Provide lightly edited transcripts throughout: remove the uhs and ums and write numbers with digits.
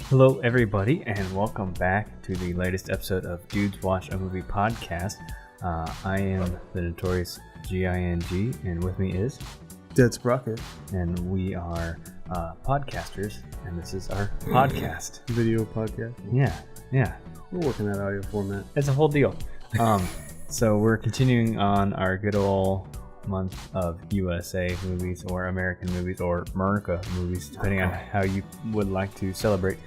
Hello, everybody, and welcome back to the latest episode of Dudes Watch a Movie podcast. I am the notorious GING, and with me is Dead Sprocket, and we are podcasters, and this is our podcast. Video podcast. Yeah. We're working that audio format. It's a whole deal. So we're continuing on our good old month of USA movies or American movies or Merica movies, depending on how you would like to celebrate,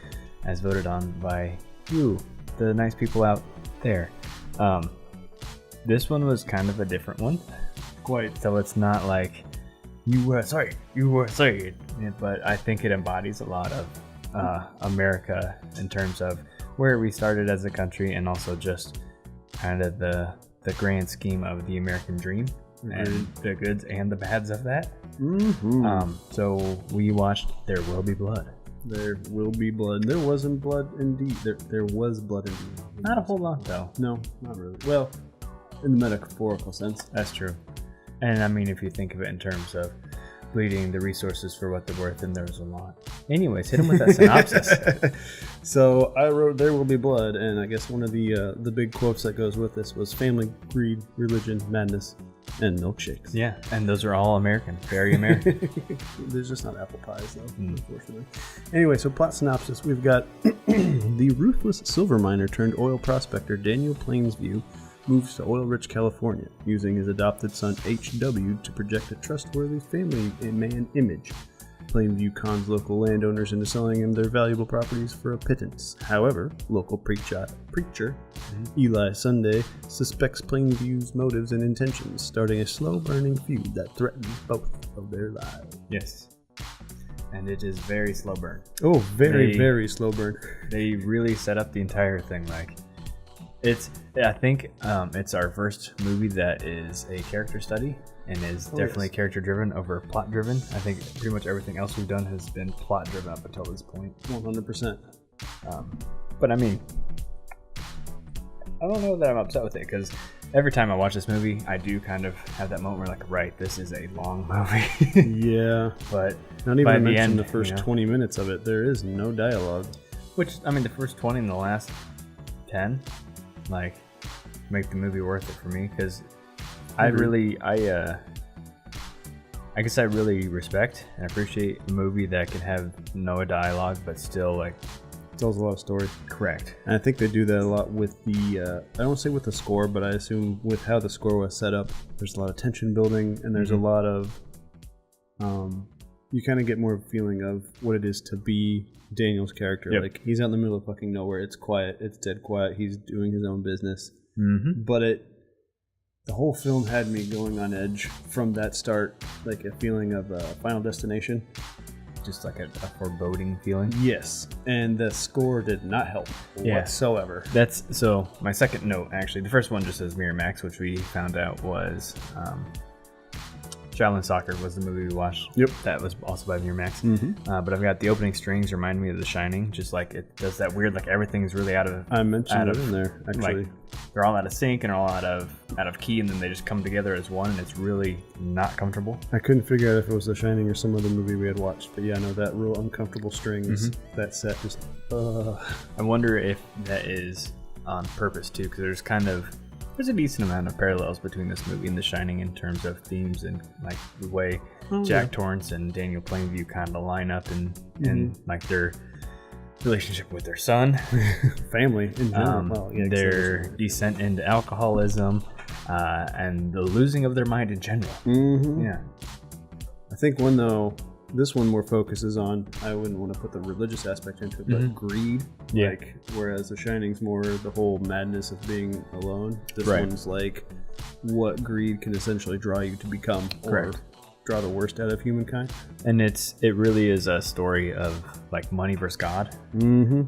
as voted on by you, the nice people out there. This one was kind of a different one. Quite. So it's not like USA, but I think it embodies a lot of America in terms of where we started as a country and also just kind of the grand scheme of the American dream. And the goods and the bads of that. Mm-hmm. So we watched There Will Be Blood. There will be blood. There wasn't blood indeed. There was blood indeed. Not a whole lot, though. No, not really. Well, in the metaphorical sense. That's true. And I mean, if you think of it in terms of bleeding the resources for what they're worth, then there was a lot. Anyways, hit him with that synopsis. So I wrote There Will Be Blood, and I guess one of the big quotes that goes with this was family, greed, religion, madness, and milkshakes. Yeah, and those are all American. Very American. There's just not apple pies, though, unfortunately. Anyway, so plot synopsis. We've got the ruthless silver miner turned oil prospector Daniel Plainsview moves to oil-rich California, using his adopted son H.W. to project a trustworthy family man image. Plainview cons local landowners into selling him their valuable properties for a pittance. However, local preacher Eli Sunday suspects Plainview's motives and intentions, starting a slow-burning feud that threatens both of their lives. Yes. And it is very slow burn. Oh, very slow burn. They really set up the entire thing. I think it's our first movie that is a character study and is definitely character driven over plot driven. I think pretty much everything else we've done has been plot driven up until this point. 100%. But I mean, I don't know that I'm upset with it, because every time I watch this movie, I do kind of have that moment where, like, right, this is a long movie. Yeah. But not even to mention the first 20 minutes of it, there is no dialogue. Which, I mean, the first 20 and the last 10, like, make the movie worth it for me, because I guess I really respect and appreciate a movie that can have no dialogue but still, like, tells a lot of story. Correct. And I think they do that a lot with the I don't say with the score, but I assume with how the score was set up. There's a lot of tension building, and there's a lot of you kind of get more of a feeling of what it is to be Daniel's character. Yep. Like, he's out in the middle of fucking nowhere. It's quiet. It's dead quiet. He's doing his own business. But the whole film had me going on edge from that start, like a feeling of Final Destination. Just like a foreboding feeling. Yes, and the score did not help whatsoever. That's so my second note, actually. The first one just says Miramax, which we found out was Shaolin Soccer was the movie we watched. Yep. That was also by Miramax. But I've got the opening strings remind me of The Shining, just like it does that weird, like everything's really out of... I mentioned it in there, actually. Like, they're all out of sync and all out of key, and then they just come together as one, and it's really not comfortable. I couldn't figure out if it was The Shining or some other movie we had watched, but yeah, no, that real uncomfortable strings, that set just... I wonder if that is on purpose, too, because there's a decent amount of parallels between this movie and The Shining in terms of themes and, like, the way Jack Torrance and Daniel Plainview kind of line up and like their relationship with their son, family in general, their descent into alcoholism, and the losing of their mind in general. Yeah, I think this one more focuses on, I wouldn't want to put the religious aspect into it, but greed. Yeah. Like, whereas The Shining's more the whole madness of being alone. This one's like what greed can essentially draw you to become. Correct. Or draw the worst out of humankind. And it really is a story of, like, money versus God.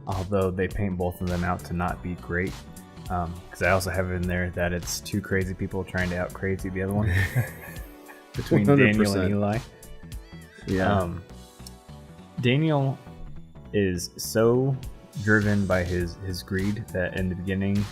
Although they paint both of them out to not be great. Because I also have in there that it's two crazy people trying to out crazy the other one. Between 100%. Daniel and Eli. Yeah. Daniel is so driven by his greed that in the beginning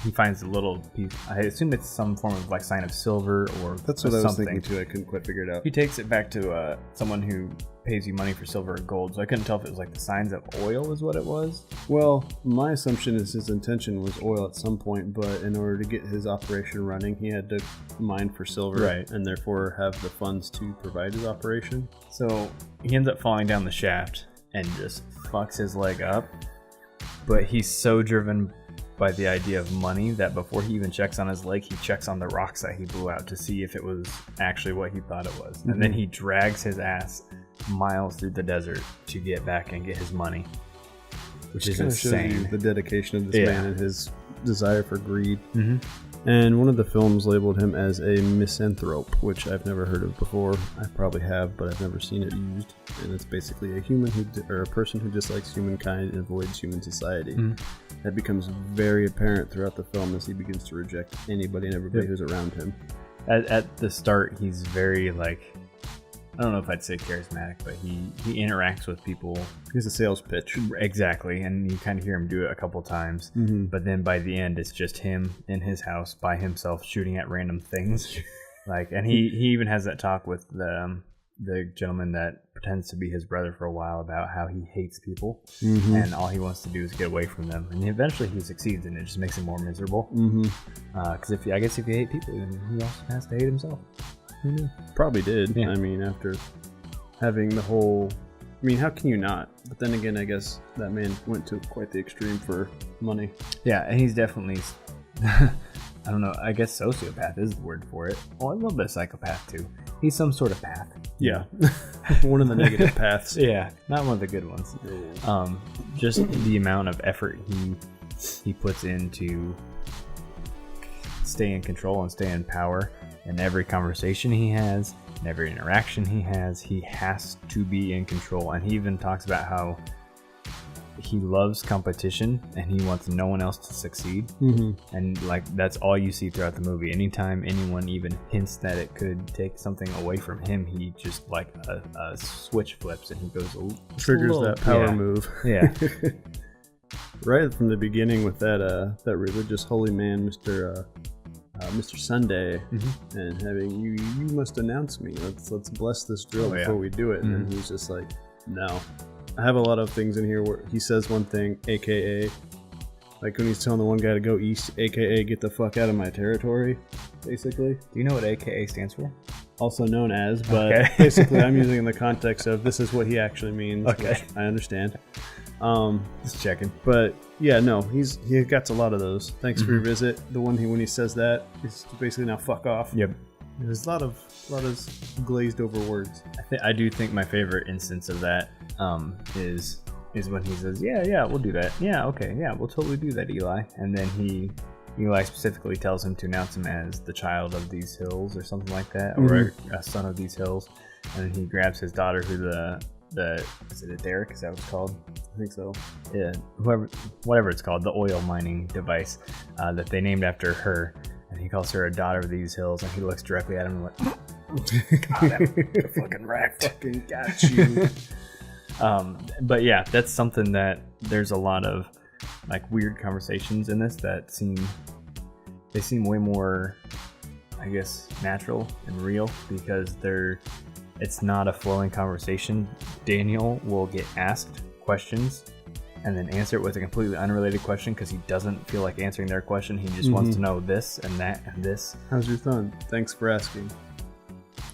he finds a little piece. I assume it's some form of like sign of silver or That's what something. I was thinking too. I couldn't quite figure it out. He takes it back to someone who pays you money for silver or gold, so I couldn't tell if it was like the signs of oil is what it was. Well, my assumption is his intention was oil at some point, but in order to get his operation running, he had to mine for silver, right, and therefore have the funds to provide his operation. So he ends up falling down the shaft and just fucks his leg up, but he's so driven by the idea of money that before he even checks on his leg, he checks on the rocks that he blew out to see if it was actually what he thought it was. And then he drags his ass miles through the desert to get back and get his money, which is insane. Shows you the dedication of this man and his desire for greed. And one of the films labeled him as a misanthrope, which I've never heard of before. I probably have, but I've never seen it used. And it's basically a human or a person who dislikes humankind and avoids human society. That becomes very apparent throughout the film as he begins to reject anybody and everybody who's around him. At the start, he's very like, I don't know if I'd say charismatic, but he interacts with people. He's a sales pitch. Exactly, and you kind of hear him do it a couple times. But then by the end, it's just him in his house by himself shooting at random things. Like, and he even has that talk with the gentleman that pretends to be his brother for a while about how he hates people, and all he wants to do is get away from them. And eventually he succeeds, and it just makes him more miserable. Because if you hate people, then he also has to hate himself. Probably did. Yeah. I mean, after having the whole... I mean, how can you not? But then again, I guess that man went to quite the extreme for money. Yeah, and he's definitely... I don't know, I guess sociopath is the word for it. Well, a little bit of psychopath, too. He's some sort of path. Yeah. One of the negative paths. Yeah, not one of the good ones. Just the amount of effort he puts into stay in control and stay in power. And every conversation he has, and every interaction he has to be in control. And he even talks about how he loves competition and he wants no one else to succeed. And like that's all you see throughout the movie. Anytime anyone even hints that it could take something away from him, he just like a switch flips and he goes triggers that power move. Yeah. Right from the beginning with that religious holy man, Mr. Sunday, and having you must announce me. Let's bless this drill before we do it. And then he's just like, no. I have a lot of things in here where he says one thing, aka like when he's telling the one guy to go east, aka get the fuck out of my territory, basically. Do you know what AKA stands for? Also known as, but basically I'm using it in the context of this is what he actually means. Okay, I understand. Just checking. But yeah, no, he got a lot of those. Thanks for your visit. The one when he says that, it's basically now fuck off. Yep. There's a lot of glazed over words. I do think my favorite instance of that is when he says, yeah, we'll do that. Yeah, okay, yeah, we'll totally do that, Eli. And then Eli specifically tells him to announce him as the child of these hills or something like that, or a son of these hills. And then he grabs his daughter, who is it a derrick? Is that what it's called? I think so. Yeah, whatever it's called, the oil mining device that they named after her. And he calls her a daughter of these hills, and he looks directly at him and like, got him. You're fucking wrecked. Fucking got you. But yeah, that's something that there's a lot of like weird conversations in this that seem way more, I guess, natural and real because it's not a flowing conversation. Daniel will get asked questions and then answer it with a completely unrelated question because he doesn't feel like answering their question. He just wants to know this and that and this. How's your son? Thanks for asking.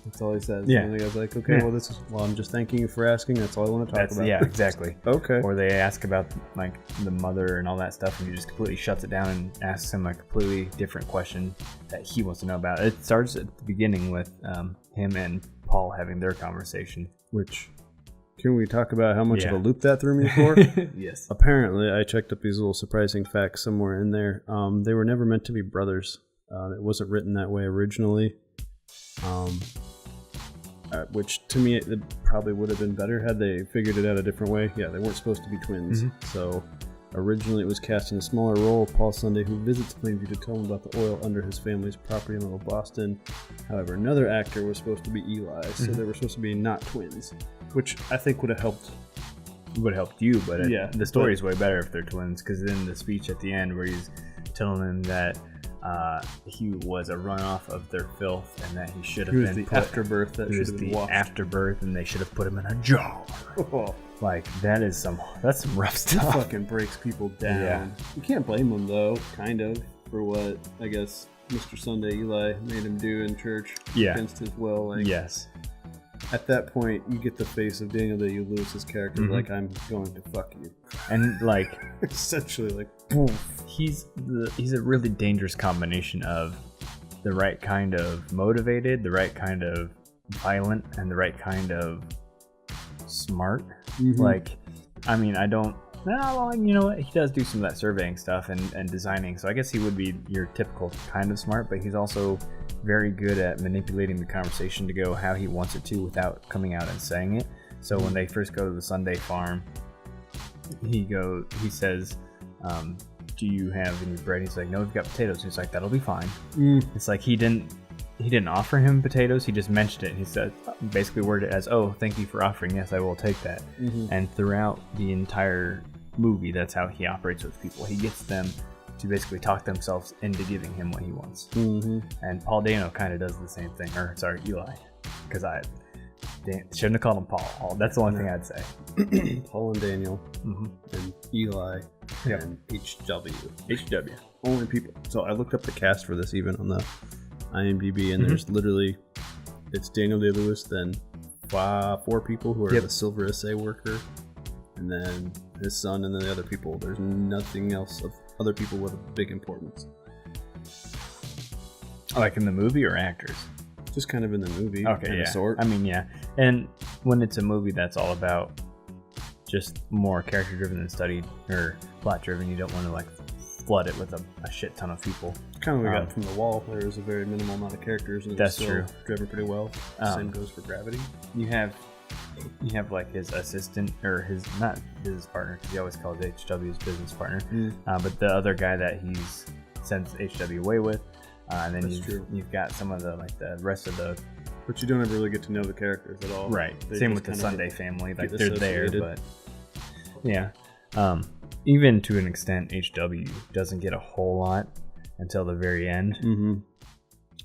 That's all he says. Yeah. And the guy's like, okay, well, I'm just thanking you for asking. That's all I want to talk about. Yeah, exactly. Okay. Or they ask about like the mother and all that stuff, and he just completely shuts it down and asks him a completely different question that he wants to know about. It starts at the beginning with him and Paul having their conversation. Which, can we talk about how much of a loop that threw me for? Yes. Apparently, I checked up these little surprising facts somewhere in there. They were never meant to be brothers. It wasn't written that way originally. Which to me it probably would have been better had they figured it out a different way. Yeah, they weren't supposed to be twins. So originally it was cast in a smaller role of Paul Sunday, who visits Plainview to tell him about the oil under his family's property in Little Boston. However, another actor was supposed to be Eli, so they were supposed to be not twins, which I think would have helped. Would have helped you, but the story is way better if they're twins, because then the speech at the end where he's telling him that he was a runoff of their filth and that he should have He was been the afterbirth that should have been washed. Afterbirth, and they should have put him in a jar. Oh. Like, that's some rough It stuff. fucking breaks people down. Yeah. You can't blame him, though, kind of, for what, I guess, Mr. Sunday Eli made him do in church against his will. Like, yes. At that point, you get the face of Daniel Day-Lewis's character, like, I'm going to fuck you. And, like... essentially, like, boom. He's a really dangerous combination of the right kind of motivated, the right kind of violent, and the right kind of smart. Like, I mean, you know what? He does do some of that surveying stuff and designing, so I guess he would be your typical kind of smart, but he's also very good at manipulating the conversation to go how he wants it to without coming out and saying it. So when they first go to the Sunday farm, he says, do you have any bread? He's like, no, we've got potatoes. He's like, that'll be fine. It's like he didn't offer him potatoes. He just mentioned it. He said, basically worded it as, oh, thank you for offering. Yes, I will take that. And throughout the entire movie, that's how he operates with people. He gets them to basically talk themselves into giving him what he wants. And Paul Dano kind of does the same thing. Or, sorry, Eli. Because shouldn't have called him Paul. That's the only thing I'd say. Paul and Daniel and Eli and HW. Only people. So I looked up the cast for this even on the IMDb, and there's literally, it's Daniel Day-Lewis, then 4 people who are the silver assay worker, and then his son, and then the other people. There's nothing else of other people with big importance. Like in the movie or actors? Just kind of in the movie. Okay, yeah. Sort. I mean, yeah. And when it's a movie that's all about just more character driven than studied or plot driven, you don't want to like flood it with a shit ton of people. Kind of what we got from The Wall. There was a very minimal amount of characters, and that's still true. Driven pretty well. Same goes for Gravity. You have like his assistant, or his, not business partner, because he always calls HW his business partner, but the other guy that he's sends HW away with, and then you've got some of the rest of the. But you don't ever really get to know the characters at all. Right. Same with the Sunday family. Like, they're there, but yeah. Even to an extent, HW doesn't get a whole lot until the very end,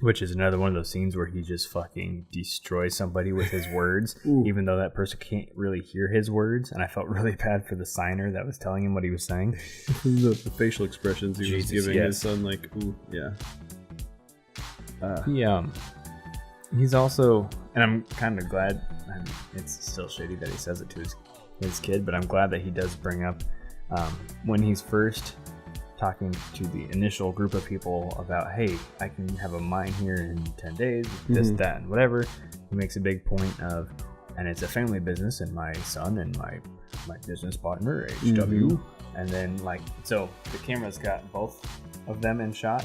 which is another one of those scenes where he just fucking destroys somebody with his words, even though that person can't really hear his words. And I felt really bad for the signer that was telling him what he was saying. the facial expressions he was giving his son, like, ooh, yeah. He's also, and I'm kind of glad, and it's still shitty that he says it to his kid, but I'm glad that he does bring up when he's first talking to the initial group of people about, hey, I can have a mine here in 10 days, this, that, and whatever. He makes a big point of, and it's a family business, and my son and my business partner, HW, and then, like, so the camera's got both of them in shot.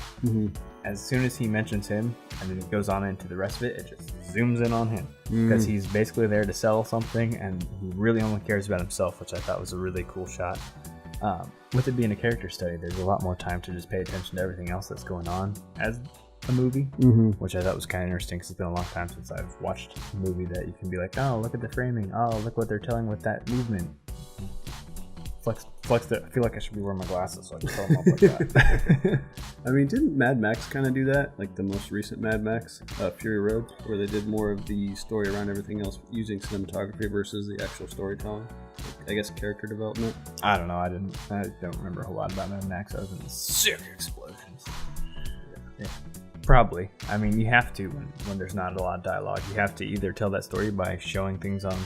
As soon as he mentions him, and then it goes on into the rest of it, it just zooms in on him, because he's basically there to sell something, and he really only cares about himself, which I thought was a really cool shot. With it being a character study, there's a lot more time to just pay attention to everything else that's going on as a movie, which I thought was kind of interesting, because it's been a long time since I've watched a movie that you can be like, oh, look at the framing, oh, look what they're telling with that movement. Flex it. I feel like I should be wearing my glasses, so I can tell them off like that. I mean, didn't Mad Max kind of do that? Like the most recent Mad Max, Fury Road, where they did more of the story around everything else using cinematography versus the actual storytelling. I guess character development. I don't know. I don't remember a whole lot about Mad Max other than the sick explosions. Yeah. Probably. I mean, you have to when there's not a lot of dialogue. You have to either tell that story by showing things on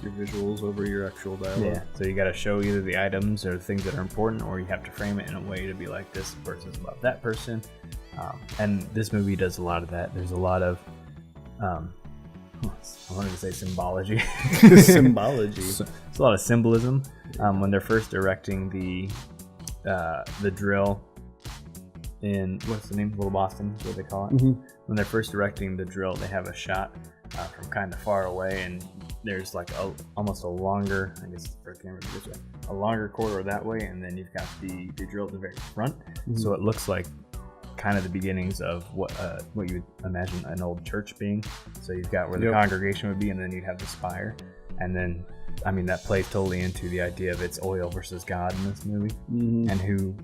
your visuals over your actual dialogue. Yeah. So you got to show either the items or the things that are important, or you have to frame it in a way to be like, this person's about that person. And this movie does a lot of that. There's a lot of I wanted to say symbology. Symbology. It's a lot of symbolism. When they're first erecting the drill in, what's the name? Little Boston is what they call it. When they're first erecting the drill, they have a shot from kind of far away, and there's like almost a longer, I guess for a camera this way, a longer corridor that way, and then you've got the drill at the very front. So it looks like kind of the beginnings of what you would imagine an old church being. So you've got where the congregation would be, and then you'd have the spire, and then, I mean, that plays totally into the idea of it's oil versus God in this movie, and who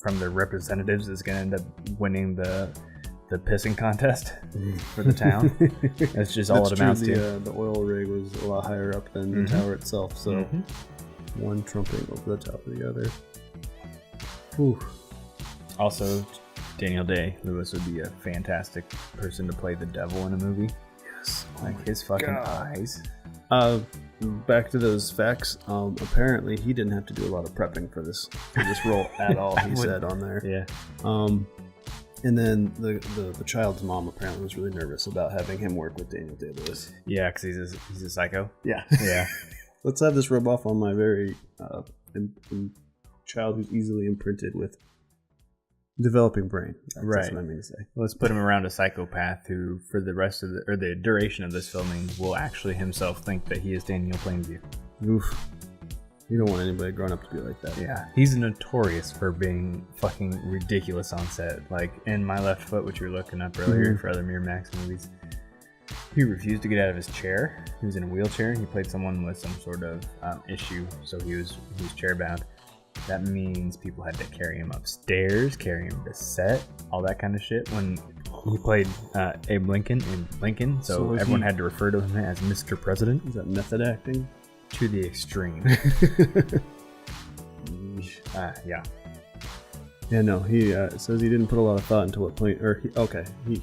from their representatives is going to end up winning the pissing contest for the town. That's just all it amounts to. The oil rig was a lot higher up than the tower itself, so one trumping over the top of the other. Whew. Also, Daniel Day-Lewis would be a fantastic person to play the devil in a movie. Yes. Like his fucking eyes. Back to those facts. Apparently, he didn't have to do a lot of prepping for this role at all. He said on there. Yeah. And then the child's mom apparently was really nervous about having him work with Daniel Day-Lewis. Yeah, because he's a psycho. Yeah. Yeah. Let's have this rub off on my very child who's easily imprinted with developing brain. That's what I mean to say. Let's put him around a psychopath who, for the rest of the duration of this filming, will actually himself think that he is Daniel Plainview. Oof. You don't want anybody growing up to be like that. Yeah. He's notorious for being fucking ridiculous on set. Like in My Left Foot, which you were looking up earlier for other Miramax movies, he refused to get out of his chair. He was in a wheelchair. He played someone with some sort of issue, so he was chair bound. That means people had to carry him upstairs, carry him to set, all that kind of shit. When he played Abe Lincoln in Lincoln, so everyone had to refer to him as Mr. President. Is that method acting? To the extreme. Yeah. Yeah, no, he says he didn't put a lot of thought into what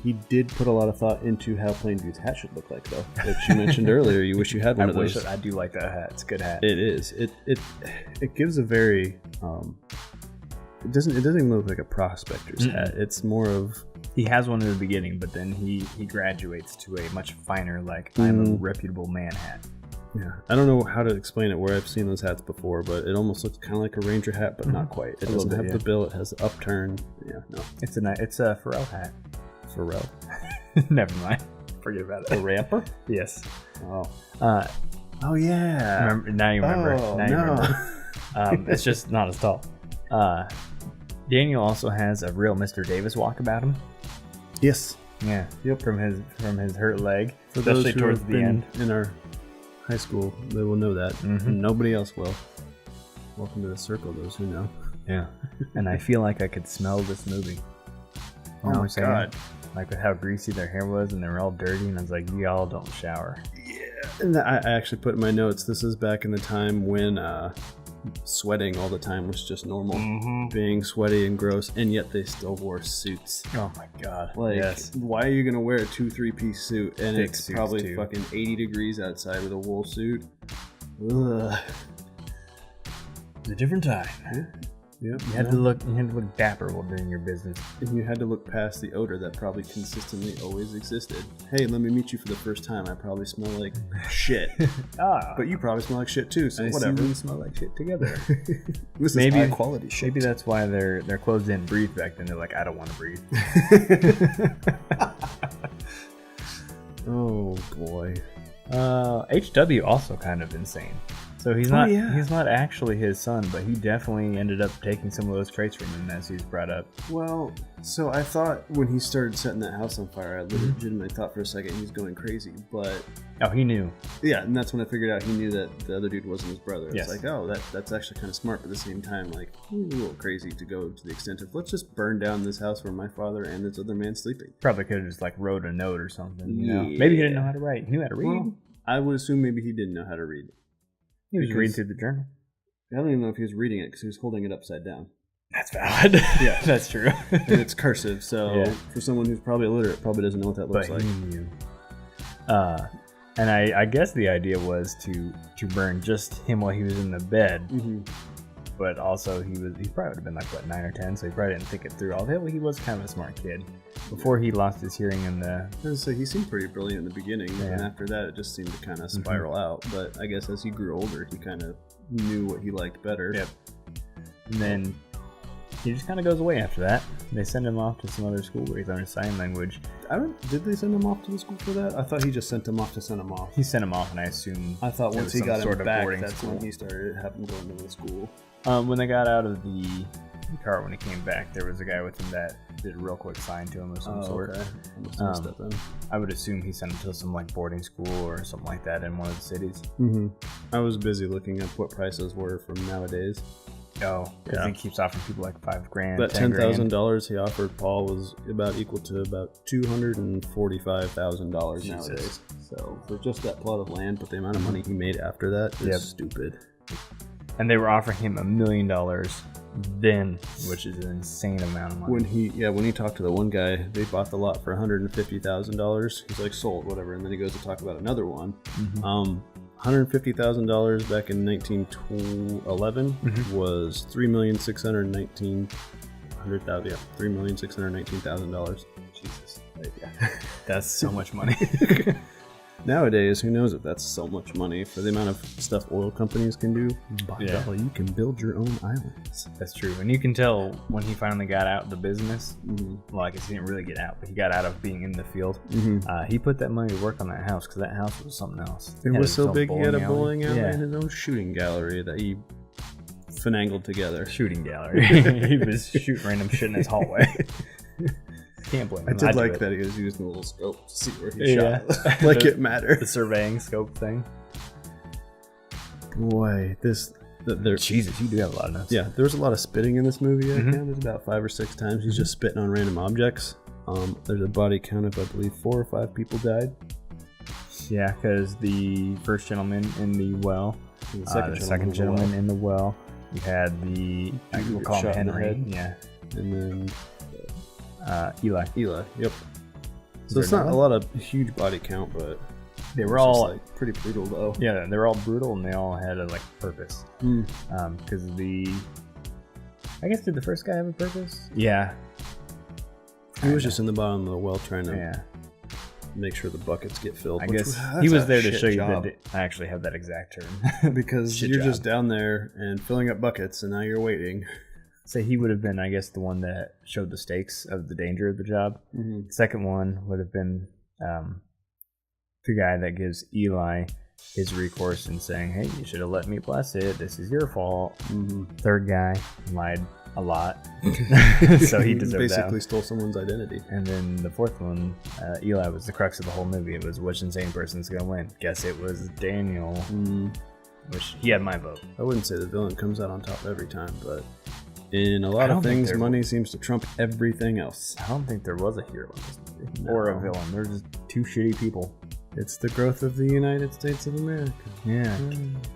he did put a lot of thought into how Plainview's hat should look like, though. Which you mentioned earlier, you wish you had one of those. I do like that hat. It's a good hat. It is. It gives a very it doesn't even look like a prospector's hat. It's more of, he has one in the beginning, but then he graduates to a much finer, like, I'm a reputable man hat. Yeah, I don't know how to explain it where I've seen those hats before, but it almost looks kind of like a Ranger hat, but not quite. It doesn't have the bill. It has the upturn. Yeah, no. It's a Pharrell hat. Pharrell. Never mind. Forget about it. A rapper? Yes. Oh. Oh yeah. Now you remember. Oh, now you remember. It's just not as tall. Daniel also has a real Mr. Davis walk about him. Yes. Yeah. Yep. From his hurt leg, for especially those towards the end in our high school, they will know that. Nobody else will. Welcome to the circle, those who know. Yeah. And I feel like I could smell this movie. Oh my god. Like with how greasy their hair was, and they were all dirty, and I was like, y'all don't shower. Yeah. And I actually put in my notes, this is back in the time when sweating all the time was just normal. Being sweaty and gross, and yet they still wore suits. Oh my god. Like, yes. Why are you gonna wear a 2-3-piece suit and Thick it's probably fucking 80 degrees outside with a wool suit? Ugh. It's a different time. Yep. You had to look dapper while doing your business. And you had to look past the odor that probably consistently always existed. Hey, let me meet you for the first time. I probably smell like shit. But you probably smell like shit too, so whatever. We smell like shit together. This is high quality shit. Maybe that's why their clothes didn't breathe back then. They're like, I don't want to breathe. Oh boy. HW also kind of insane. So he's not actually his son, but he definitely ended up taking some of those traits from him as he's brought up. Well, so I thought when he started setting that house on fire, I legitimately thought for a second he's going crazy, but... Oh, he knew. Yeah, and that's when I figured out he knew that the other dude wasn't his brother. Yes. It's like, oh, that's actually kind of smart, but at the same time, like, he's a little crazy to go to the extent of, let's just burn down this house where my father and this other man's sleeping. Probably could have just, like, wrote a note or something, you know? Maybe he didn't know how to write. He knew how to read. Well, I would assume maybe he didn't know how to read. He was reading through the journal. I don't even know if he was reading it because he was holding it upside down. That's valid. Yeah, that's true. And it's cursive, so for someone who's probably illiterate, probably doesn't know what that looks like. He knew. And I guess the idea was to burn just him while he was in the bed. But also he probably would have been like, what, 9 or 10, so he probably didn't think it through. Although he was kind of a smart kid. Before he lost his hearing in the... So he seemed pretty brilliant in the beginning, and after that it just seemed to kind of spiral out. But I guess as he grew older, he kind of knew what he liked better. Yep. And then he just kind of goes away after that. They send him off to some other school where he learns sign language. Did they send him off to the school for that? I thought he just sent him off to send him off. He sent him off, and I assume... I thought once he got him back, that's when he started having to go into the school. When they got out of the car, when he came back, there was a guy with him that did a real quick sign to him of some sort. Okay. I must have missed that then. I would assume he sent him to some like boarding school or something like that in one of the cities. I was busy looking up what prices were from nowadays. Oh, because he keeps offering people like $5,000. That $10,000 he offered Paul was about equal to about $245,000 nowadays. So for just that plot of land, but the amount of money he made after that is stupid. And they were offering him $1 million then, which is an insane amount of money. When he talked to the one guy, they bought the lot for $150,000. He's like, sold, whatever. And then he goes to talk about another one. $150,000 back in 1911 was $3,619,000. Yeah, $3,619,000. Jesus, yeah, that's so much money. Nowadays, who knows if that's so much money for the amount of stuff oil companies can do? By golly, you can build your own islands. That's true, and you can tell when he finally got out of the business. Well, I guess he didn't really get out, but he got out of being in the field. He put that money to work on that house because that house was something else. It was so big, he had a bowling alley and his own shooting gallery that he finagled together. Shooting gallery. He was shooting random shit in his hallway. Can't blame him. I did like that he was using a little scope to see where he shot. Like it mattered. The surveying scope thing. Boy, Jesus, you do have a lot of notes. Yeah, there was a lot of spitting in this movie. I counted about 5 or 6 times. He's just spitting on random objects. There's a body count of, I believe, 4 or 5 people died. Yeah, because the first gentleman in the well, the second gentleman in the well, you had we'll call him Henry. Yeah. And then Eli. Yep. So it's not a lot of huge body count, but they were all like pretty brutal, though. Yeah, they were all brutal, and they all had a purpose. Because I guess, did the first guy have a purpose? Yeah. He was just in the bottom of the well trying to make sure the buckets get filled. I guess he was there to show you that I actually have that exact term. Because you're just down there and filling up buckets, and now you're waiting. So he would have been, I guess, the one that showed the stakes of the danger of the job. The second one would have been the guy that gives Eli his recourse and saying, hey, you should have let me bless it. This is your fault. Third guy lied a lot. So he deserved basically stole someone's identity. And then the fourth one, Eli was the crux of the whole movie. It was which insane person's going to win. Guess it was Daniel. Which he had my vote. I wouldn't say the villain comes out on top every time, but in a lot of things, money seems to trump everything else. I don't think there was a hero in this movie. No. Or a villain. They're just 2 shitty people. It's the growth of the United States of America. Yeah.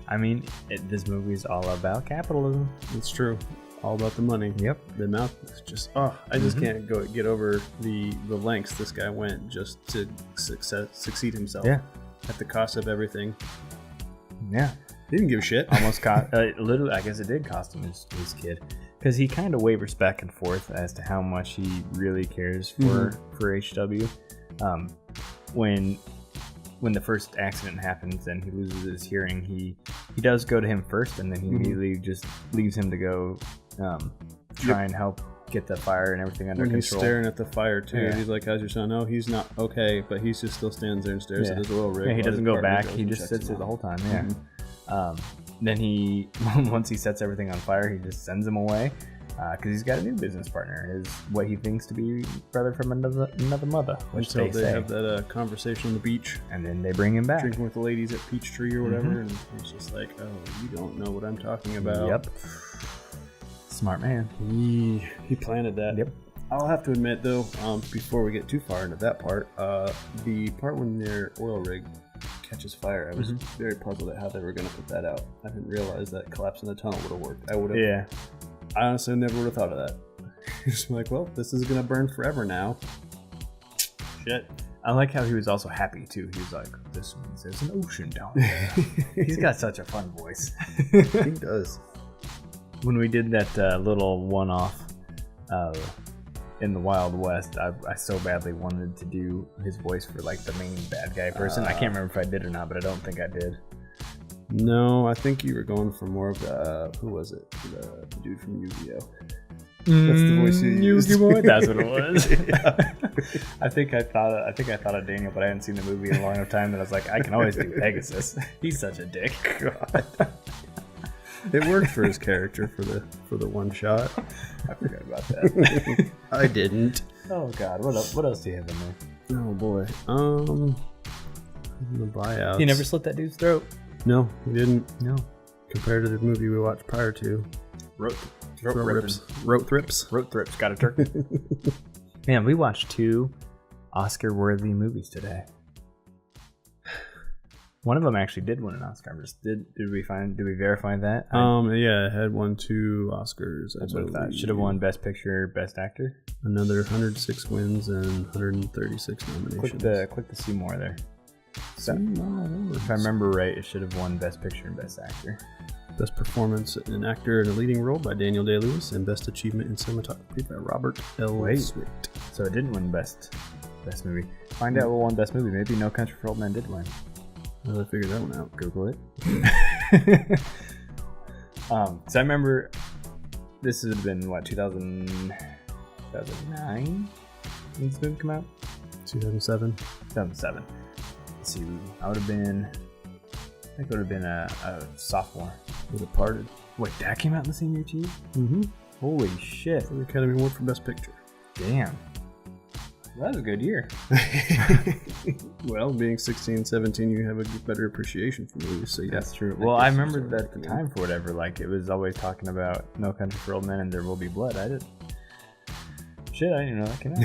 I mean, this movie is all about capitalism. It's true. All about the money. Yep. The amount is just, I just can't get over the lengths this guy went just to succeed himself. Yeah. At the cost of everything. Yeah. He didn't give a shit. Almost cost, literally, I guess it did cost him his kid. Because he kind of wavers back and forth as to how much he really cares for HW. When the first accident happens and he loses his hearing, he does go to him first, and then he immediately just leaves him to go try and help get the fire and everything under control. He's staring at the fire too. He's like, how's your son? No, he's not okay, but he just still stands there and stares at his oil rig. Yeah, he doesn't go back. He just sits there the whole time. Yeah. Then once he sets everything on fire, he just sends him away because he's got a new business partner. Is what he thinks to be brother from another mother. Which Until they have that conversation on the beach, and then they bring him back, drinking with the ladies at Peachtree or whatever, and he's just like, "Oh, you don't know what I'm talking about." Yep. Smart man. He planted that. Yep. I'll have to admit though, before we get too far into that part, the part when their oil rig catches fire, I was very puzzled at how they were going to put that out. I didn't realize that collapsing the tunnel would have worked. I honestly never would have thought of that. Just like, well, this is going to burn forever now. Shit. I like how he was also happy too. He was like, this means there's an ocean down there. He's got such a fun voice. He does. When we did that little one-off in the Wild West, I so badly wanted to do his voice for like the main bad guy person. I can't remember if I did or not, but I don't think I did. No, I think you were going for more of the, who was it? The dude from Yu-Gi-Oh! That's the voice you used. Yu-Gi-Oh! That's what it was. I think I thought of Daniel, but I hadn't seen the movie in a long enough time that I was like, I can always do Pegasus. He's such a dick. God. It worked for his character for the one shot. I forgot about that. I didn't. Oh God, what else do you have in there? Oh boy. The buyouts. You never slit that dude's throat. No, he didn't. No. Compared to the movie we watched prior to. Rote thrips. Got a turkey. Man, we watched 2 Oscar-worthy movies today. One of them actually did win an Oscar. Did we verify that? Yeah, it had won 2 Oscars. That's what I thought. Should have won Best Picture, Best Actor. Another 106 wins and 136 nominations. Click the see more there. So, if I remember right, it should have won Best Picture and Best Actor. Best Performance in an Actor in a Leading Role by Daniel Day-Lewis, and Best Achievement in Cinematography by Robert L. Swift. So it didn't win Best Movie. Find out what won Best Movie. Maybe No Country for Old Men did win. Well, I figured that one out. Google it. So I remember this would have been, 2009? When this movie come out? 2007. 2007. Let's see, I would have been a sophomore. The Departed. Wait, that came out in the same year too? Mm-hmm. Holy shit. The Academy Award for Best Picture. Damn. That was a good year. Well, being 16, 17, you have a better appreciation for movies. So that's true. Well, I remember that at the time, for whatever, it was always talking about No Country for Old Men and There Will Be Blood. I didn't even know that came out.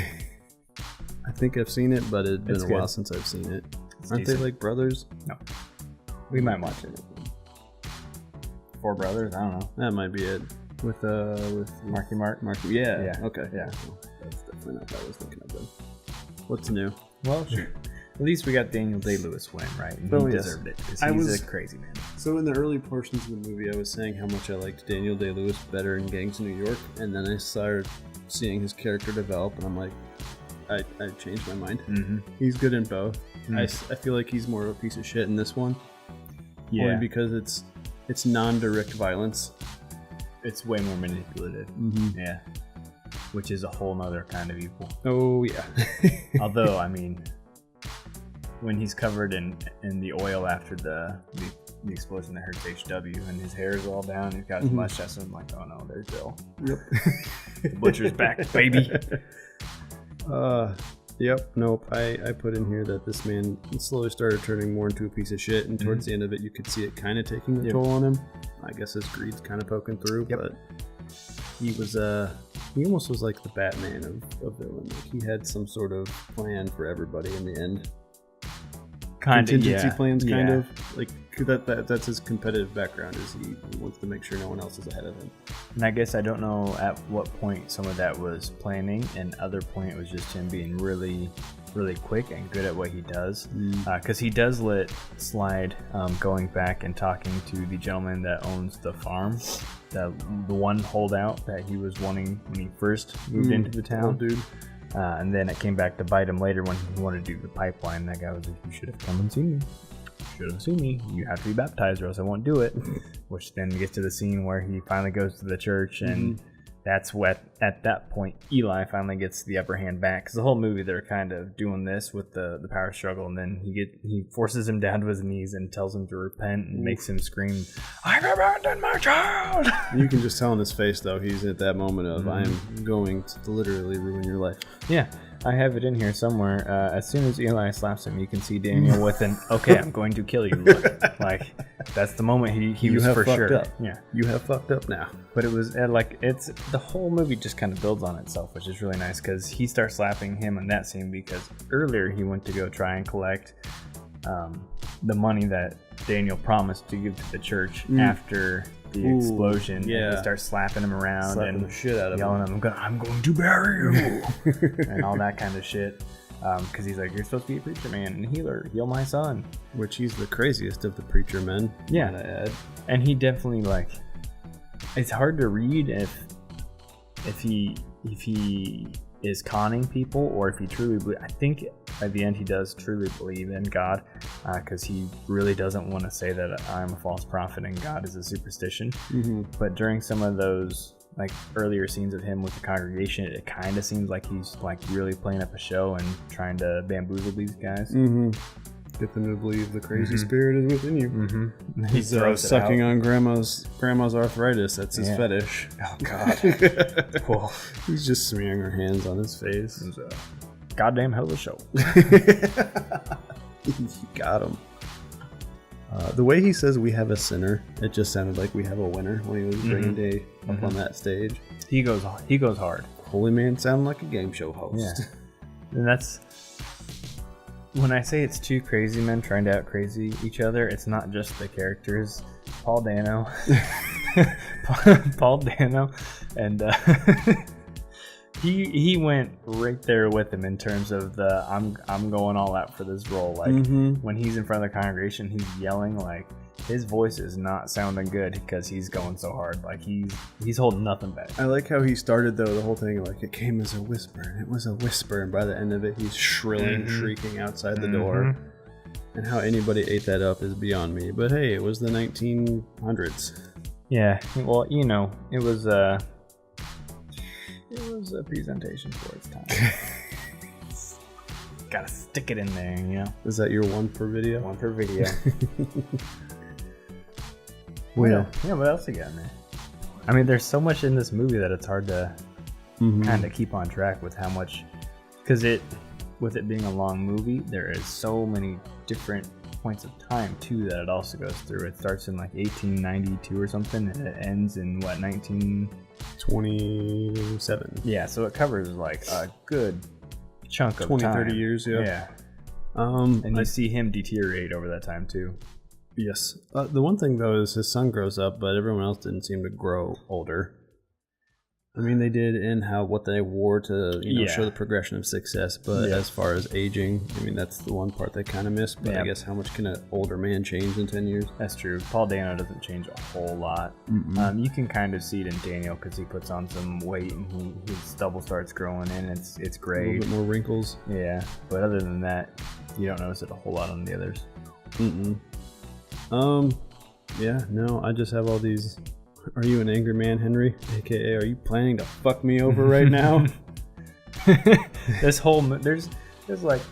I think I've seen it, but it's been a while since I've seen it. Aren't they like brothers? No. We might watch it. 4 brothers? I don't know. That might be it. With Marky Mark? Yeah. Okay. Yeah. That's definitely not what I was thinking of then. What's new? Well, sure. At least we got Daniel Day-Lewis win, right? And he deserved it, because he's a crazy man. So in the early portions of the movie, I was saying how much I liked Daniel Day-Lewis better in Gangs of New York, and then I started seeing his character develop, and I'm like, I changed my mind. Mm-hmm. He's good in both. Mm-hmm. I feel like he's more of a piece of shit in this one. Yeah. Only because it's non-direct violence. It's way more manipulative. Mm-hmm. Yeah. Which is a whole nother kind of evil. Oh, yeah. Although, I mean, when he's covered in the oil after the explosion that hurts HW, and his hair is all down, he's got his mustache, and I'm like, oh no, there's Bill. Yep. The butcher's back, baby. Yep. Nope. I put in here that this man slowly started turning more into a piece of shit, and towards the end of it, you could see it kind of taking the toll on him. I guess his greed's kind of poking through, but he was he almost was like the Batman of villain. Like he had some sort of plan for everybody in the end. Contingency plans, kind of like that's his competitive background. Is he wants to make sure no one else is ahead of him. And I guess I don't know at what point some of that was planning, and other point it was just him being really, really quick and good at what he does. Because he does let slide going back and talking to the gentleman that owns the farm, the one holdout that he was wanting when he first moved into the town. Oh, dude. And then it came back to bite him later when he wanted to do the pipeline. That guy was like, you should have come and seen me. Should have seen me. You have to be baptized or else I won't do it. Which then gets to the scene where he finally goes to the church, and that's what, at that point, Eli finally gets the upper hand back. Because the whole movie, they're kind of doing this with the power struggle, and then he forces him down to his knees and tells him to repent and makes him scream, I've abandoned my child! You can just tell in his face, though, he's at that moment of, I'm going to literally ruin your life. Yeah. I have it in here somewhere. As soon as Eli slaps him, you can see Daniel with an "Okay, I'm going to kill you" look. Like that's the moment he was for sure. Up. Yeah, you have fucked up now. But it was it's the whole movie just kind of builds on itself, which is really nice because he starts slapping him in that scene because earlier he went to go try and collect the money that Daniel promised to give to the church after the explosion. Yeah, and he starts slapping him around, slapping the shit out of yelling him. at him, I'm going to bury you, and all that kind of shit. Because he's like, you're supposed to be a preacher man and healer, heal my son. Which he's the craziest of the preacher men. Yeah, and he definitely it's hard to read if he is conning people or if he truly I think at the end he does truly believe in God, because he really doesn't want to say that I'm a false prophet and God is a superstition. But during some of those earlier scenes of him with the congregation, it kind of seems like he's really playing up a show and trying to bamboozle these guys. Get them to believe the crazy spirit is within you. He's sucking on grandma's arthritis. That's his fetish. Oh God. Cool. He's just smearing her hands on his face. It was a goddamn hell of a show. You got him. The way he says we have a sinner, it just sounded like we have a winner when he was bringing Day up on that stage. He goes hard. Holy man sound like a game show host. Yeah. And that's when I say it's two crazy men trying to out crazy each other, it's not just the characters. Paul Dano and he went right there with him in terms of the I'm going all out for this role. Like when he's in front of the congregation, he's yelling, like his voice is not sounding good because he's going so hard. Like he's holding nothing back. I like how he started though the whole thing like it came as a whisper and it was a whisper, and by the end of it he's shrilling, shrieking outside the door. And how anybody ate that up is beyond me. But hey, it was the 1900s. Yeah, well, you know, it was a presentation for its time. Gotta stick it in there, you know. Is that your one per video? One per video. Well, yeah, what else you got in there? I mean, there's so much in this movie that it's hard to kind of keep on track with how much, because with it being a long movie, there is so many different points of time too that it also goes through. It starts in like 1892 or something, and it ends in what, 1927. Yeah, so it covers like a good chunk of 20, time. 30 years. Yeah. And you see him deteriorate over that time too. Yes. The one thing though is his son grows up, but everyone else didn't seem to grow older. I mean, they did in what they wore to show the progression of success, but as far as aging, I mean, that's the one part they kind of missed. But I guess how much can an older man change in 10 years? That's true. Paul Dano doesn't change a whole lot. You can kind of see it in Daniel because he puts on some weight and his stubble starts growing in. It's great. A little bit more wrinkles. Yeah, but other than that, you don't notice it a whole lot on the others. Yeah, no, I just have all these. Are you an angry man, Henry? AKA, are you planning to fuck me over right now? This whole there's like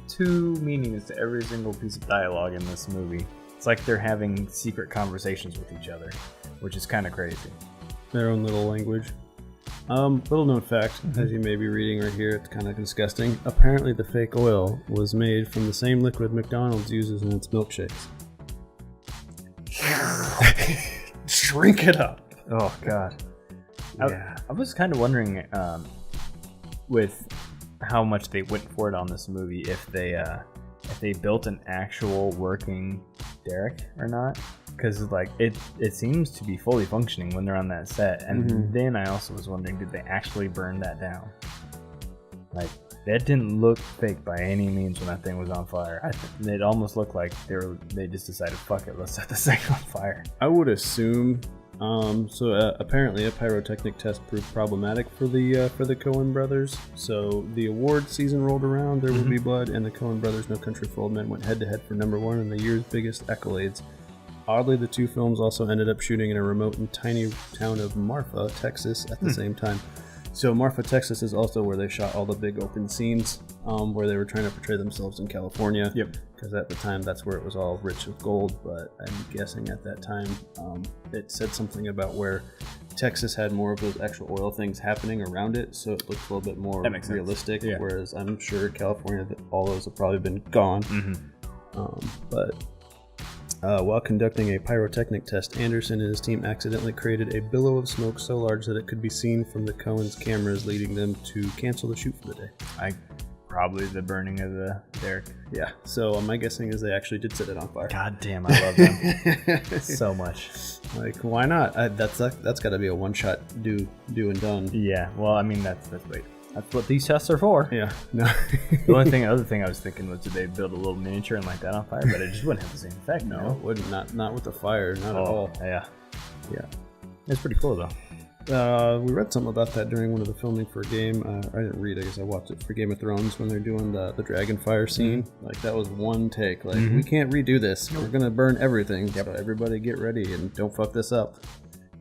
two meanings to every single piece of dialogue in this movie. It's like they're having secret conversations with each other, which is kind of crazy. Their own little language. Little known fact, as you may be reading right here, it's kind of disgusting. Apparently, the fake oil was made from the same liquid McDonald's uses in its milkshakes. Shrink it up. Oh God. Yeah. I was kind of wondering, with how much they went for it on this movie, if they built an actual working derrick or not, because like it seems to be fully functioning when they're on that set. And then I also was wondering, did they actually burn that down? Like that didn't look fake by any means when that thing was on fire. It almost looked like they just decided, fuck it, let's set this thing on fire. I would assume. Apparently a pyrotechnic test proved problematic for the Coen brothers. So the award season rolled around, There Will Be Blood, and the Coen brothers' No Country for Old Men went head to head for #1 in the year's biggest accolades. Oddly, the two films also ended up shooting in a remote and tiny town of Marfa, Texas at the same time. So Marfa, Texas is also where they shot all the big open scenes, where they were trying to portray themselves in California. Yep. Because at the time, that's where it was all rich with gold. But I'm guessing at that time, it said something about where Texas had more of those actual oil things happening around it, so it looked a little bit more realistic. Yeah. Whereas I'm sure California, all those have probably been gone. While conducting a pyrotechnic test, Anderson and his team accidentally created a billow of smoke so large that it could be seen from the Coen's cameras, leading them to cancel the shoot for the day. Probably the burning of the derrick. Yeah, so my guessing is they actually did set it on fire. God damn, I love them so much. Like, why not? That's got to be a one-shot do and done. Yeah, well, I mean, that's what these tests are for. Yeah, no. The other thing I was thinking was, did they build a little miniature and light that on fire? But it just wouldn't have the same effect. No, it wouldn't. Not with the fire. Not at all. Yeah. Yeah. It's pretty cool though. We read something about that during one of the filming for a game. I didn't read, I guess I watched it for Game of Thrones when they're doing the dragon fire scene. Like, that was one take. Like, we can't redo this. We're going to burn everything. Yep. So everybody get ready and don't fuck this up.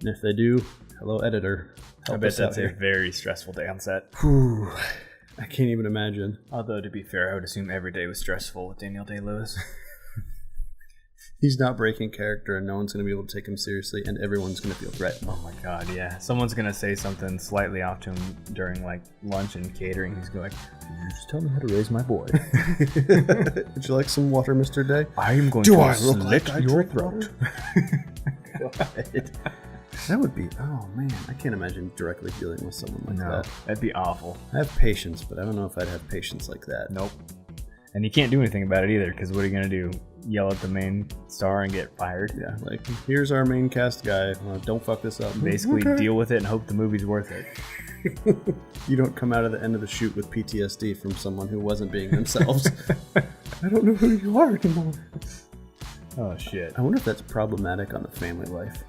And if they do, hello, editor. I bet that's a very stressful day on set. Whew. I can't even imagine. Although, to be fair, I would assume every day was stressful with Daniel Day-Lewis. He's not breaking character, and no one's going to be able to take him seriously, and everyone's going to feel threatened. Oh my god, yeah. Someone's gonna say something slightly off to him during like lunch and catering. He's going, "You just tell me how to raise my boy." Would you like some water, Mr. Day? I am going Do to I look slit like I your drink throat. God. That would be, oh man, I can't imagine directly dealing with someone like that. That'd be awful. I have patience, but I don't know if I'd have patience like that. Nope. And you can't do anything about it either, because what are you gonna do? Yell at the main star and get fired? Yeah, like, here's our main cast guy. Don't fuck this up. Basically, deal with it and hope the movie's worth it. You don't come out of the end of the shoot with PTSD from someone who wasn't being themselves. I don't know who you are anymore. Oh shit. I wonder if that's problematic on the family life.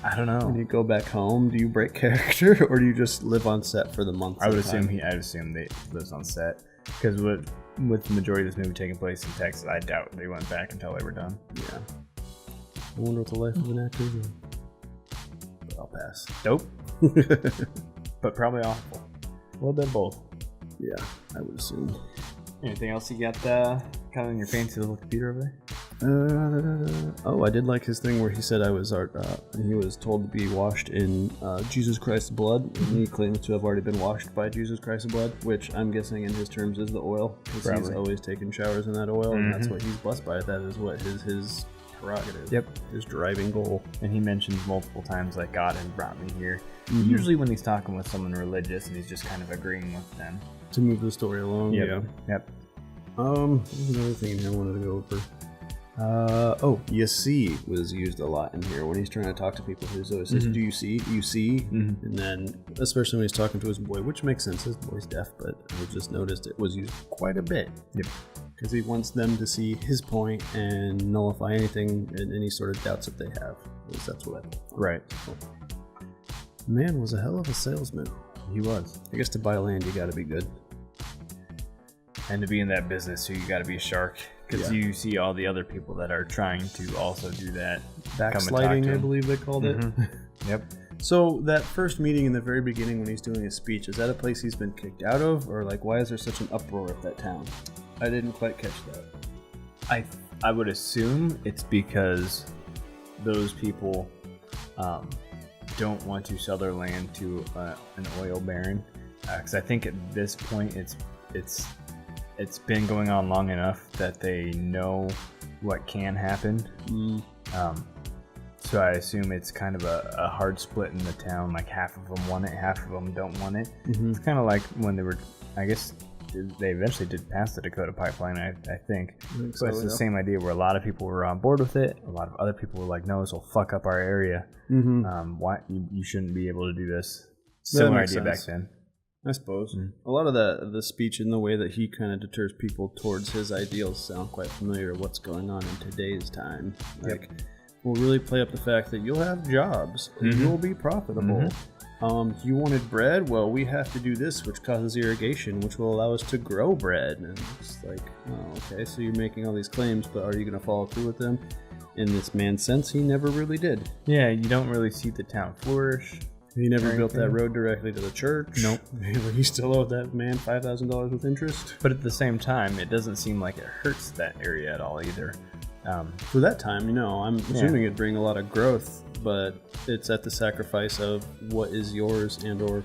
I don't know. When you go back home, do you break character, or do you just live on set for the month? I'd assume they lives on set, because with the majority of this movie taking place in Texas, I doubt they went back until they were done. Yeah. I wonder what the life of an actor is. But I'll pass. Dope. But probably awful. A little bit of both. Yeah, I would assume. Anything else you got kind of in your fancy little computer over there? I did like his thing where he said he was told to be washed in Jesus Christ's blood, and he claims to have already been washed by Jesus Christ's blood, which I'm guessing in his terms is the oil, because he's always taking showers in that oil, and that's what he's blessed by. That is what his prerogative. Yep. His driving goal. And he mentions multiple times, like, God has brought me here. Usually when he's talking with someone religious and he's just kind of agreeing with them. To move the story along, yep. Yeah. Yep. There's another thing in here I wanted to go over. You see was used a lot in here when he's trying to talk to people. He always says, do you see? You see? Mm-hmm. And then, especially when he's talking to his boy, which makes sense, his boy's deaf, but I just noticed it was used quite a bit. Yep. Because he wants them to see his point and nullify anything and any sort of doubts that they have. At least that's what I thought. Right. Man was a hell of a salesman. He was. I guess to buy land, you gotta be good. And to be in that business, so you gotta be a shark. Because you see all the other people that are trying to also do that. Backsliding, I believe they called it. Yep. So that first meeting in the very beginning when he's doing his speech, is that a place he's been kicked out of? Or like, why is there such an uproar at that town? I didn't quite catch that. I would assume it's because those people don't want to sell their land to an oil baron. Because I think at this point it's been going on long enough that they know what can happen. So I assume it's kind of a hard split in the town. Like half of them want it, half of them don't want it. It's kind of like when they were, I guess they eventually did pass the Dakota Pipeline, I think. So it's the same idea where a lot of people were on board with it. A lot of other people were like, no, this will fuck up our area. Why you shouldn't be able to do this. Similar idea back then. I suppose. A lot of the speech and the way that he kind of deters people towards his ideals sound quite familiar to what's going on in today's time. Like, we'll really play up the fact that you'll have jobs and you'll be profitable. You wanted bread? Well, we have to do this, which causes irrigation, which will allow us to grow bread. And it's like, oh, okay, so you're making all these claims, but are you going to follow through with them? In this man's sense, he never really did. Yeah, you don't really see the town flourish. He never built that road directly to the church. Nope. He still owed that man $5,000 with interest. But at the same time, it doesn't seem like it hurts that area at all either. For that time, I'm assuming it'd bring a lot of growth, but it's at the sacrifice of what is yours and or